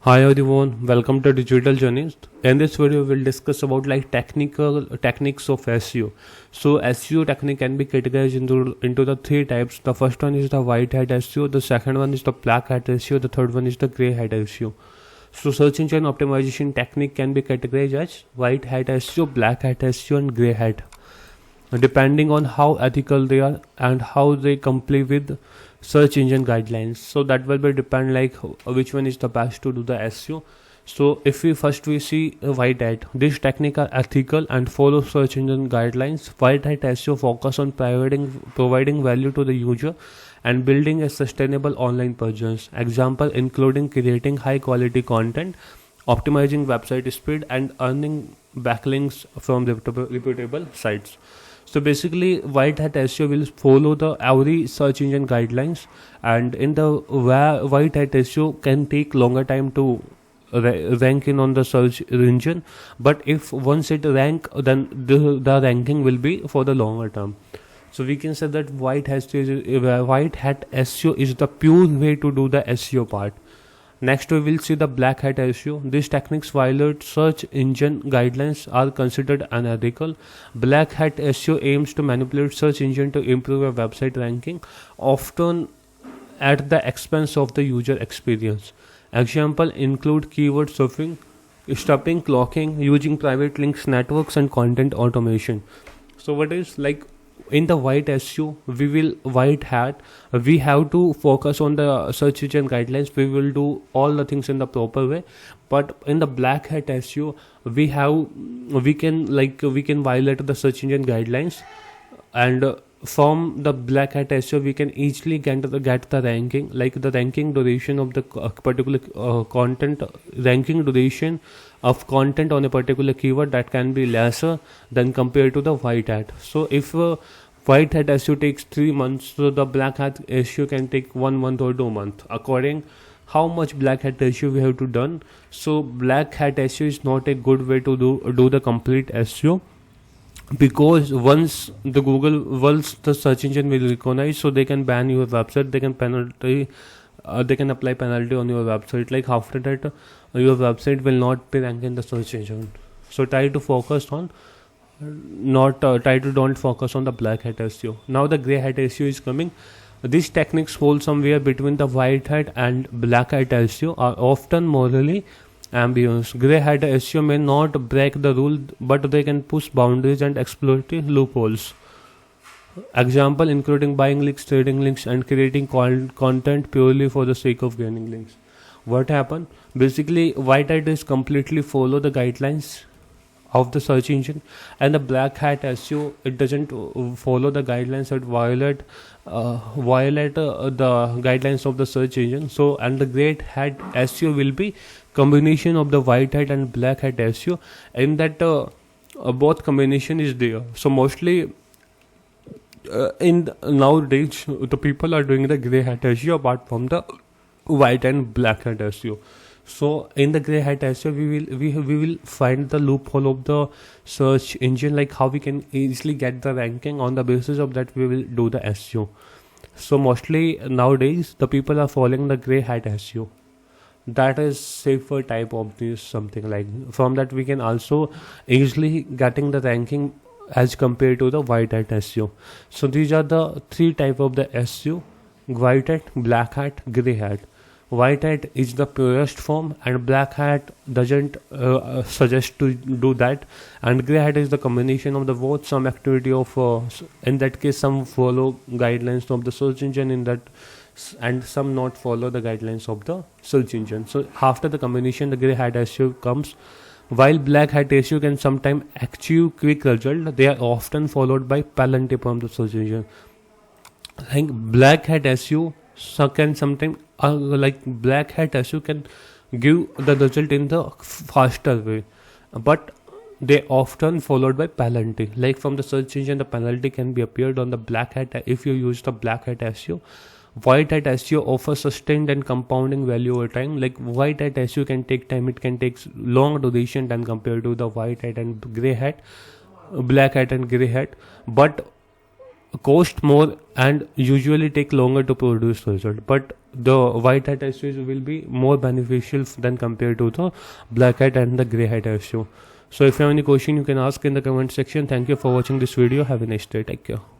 Hi everyone, welcome to Digital Journeys. In this video, we'll discuss about like techniques of SEO. So SEO technique can be categorized into the three types. The first one is the white hat SEO. The second one is the black hat SEO. The third one is the gray hat SEO. So search engine optimization technique can be categorized as white hat SEO, black hat SEO, and gray hat, depending on how ethical they are and how they comply with search engine guidelines. So that will be depend like which one is the best to do the SEO. So if we see white hat, this technique are ethical and follow search engine guidelines. White hat SEO focus on providing value to the user and building a sustainable online presence. Example including creating high quality content, optimizing website speed, and earning backlinks from reputable sites. So basically, white hat SEO will follow the every search engine guidelines, and in the white hat SEO can take longer time to rank in on the search engine. But if once it rank, then the ranking will be for the longer term. So we can say that white hat SEO is the pure way to do the SEO part. Next, we will see the black hat SEO. These techniques violate search engine guidelines, are considered unethical. Black hat SEO aims to manipulate search engine to improve a website ranking, often at the expense of the user experience. Example include keyword stuffing, clocking, using private links networks, and content automation. So what is like in the white SEO, we have to focus on the search engine guidelines. We will do all the things in the proper way. But in the black hat SEO, we can violate the search engine guidelines, and from the black hat SEO we can easily get the ranking, like the ranking duration of the particular content, ranking duration of content on a particular keyword that can be lesser than compared to the white hat. So if white hat SEO takes 3 months, so the black hat SEO can take 1 month or 2 months, according how much black hat SEO we have to done. So black hat SEO is not a good way to do the complete SEO, because once the search engine will recognize, so they can ban your website, they can apply penalty on your website. Like after that, your website will not be ranked in the search engine. So try to focus on don't focus on the black hat SEO. Now the gray hat SEO is coming. These techniques fall somewhere between the white hat and black hat SEO, are often morally ambiguous. Grey hat SEO may not break the rule, but they can push boundaries and exploit loopholes. Example including buying links, trading links, and creating content purely for the sake of gaining links. What happened? Basically, white hat is completely follow the guidelines of the search engine, and the black hat SEO, it doesn't follow the guidelines. It violate the guidelines of the search engine. So and the gray hat SEO will be combination of the white hat and black hat SEO, in that both combination is there. So mostly in nowadays the people are doing the gray hat SEO apart from the white and black hat SEO. So in the gray hat SEO, we will find the loophole of the search engine, like how we can easily get the ranking. On the basis of that, we will do the SEO. So mostly nowadays the people are following the gray hat SEO. That is safer type of this, something like. From that we can also easily getting the ranking as compared to the white hat SEO. So these are the three type of the SEO: white hat, black hat, gray hat. White hat is the purest form, and black hat doesn't suggest to do that, and gray hat is the combination of the both. Some activity of in that case some follow guidelines of the search engine in that, and some not follow the guidelines of the search engine. So after the combination, the gray hat SEO comes. While black hat SEO can sometimes achieve quick result, they are often followed by penalty from the search engine. Like black hat SEO can sometimes like black hat SEO can give the result in the faster way, but they often followed by penalty. Like from the search engine, the penalty can be appeared on the black hat if you use the black hat SEO. White hat SEO offers sustained and compounding value over time. Like white hat SEO can take time; it can take long duration than compared to the white hat and gray hat, black hat and gray hat. But cost more and usually take longer to produce result, but the white hat SEO will be more beneficial than compared to the black hat and the gray hat SEO. So if you have any question, you can ask in the comment section. Thank you for watching this video. Have a nice day. Take care.